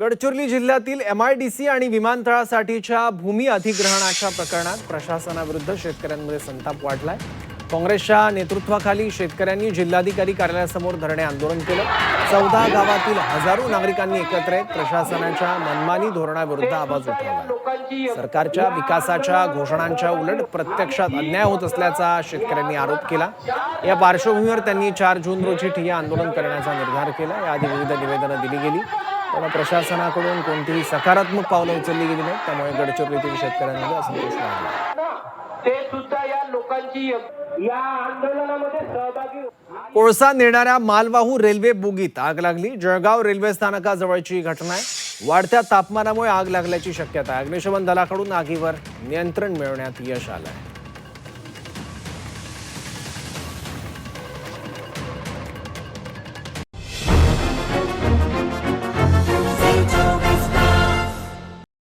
गडचिरोली जिल्ह्यातील MIDC आणि विमानतळासाठीच्या भूमी अधिग्रहणाच्या प्रकरणात प्रशासनाविरुद्ध शेतकऱ्यांमध्ये संताप वाढलाय। काँग्रेसच्या नेतृत्वाखाली शेतकऱ्यांनी जिल्हाधिकारी कार्यालयासमोर धरणे आंदोलन केलं। 14 गावातील हजारो नागरिकांनी एकत्र येत प्रशासनाच्या मनमानी धोरणाविरुद्ध आवाज उठवला। सरकारच्या विकासाच्या घोषणांच्या उलट प्रत्यक्षात अन्याय होत असल्याचा शेतकऱ्यांनी आरोप केला। या पार्श्वभूमीवर त्यांनी 4 जून रोजी ठिय्या आंदोलन करण्याचा निर्धार केला। याआधी विविध निवेदनं दिली गेली, पण प्रशासनाकडून कोणतीही सकारात्मक पावलं उचलली गेली नाहीत। त्यामुळे गडचिरोलीतील शेतकऱ्यांमध्ये असंतोष वाढला। ते सुद्धा या लोकांची या आंदोलनामध्ये सहभागी कोळसा नेणाऱ्या मालवाहू रेल्वे बोगीत आग लागली। जळगाव रेल्वे स्थानकाजवळची घटना आहे। वाढत्या तापमानामुळे आग लागल्याची शक्यता आहे। अग्निशमन दलाकडून आगीवर नियंत्रण मिळवण्यात यश आलंय।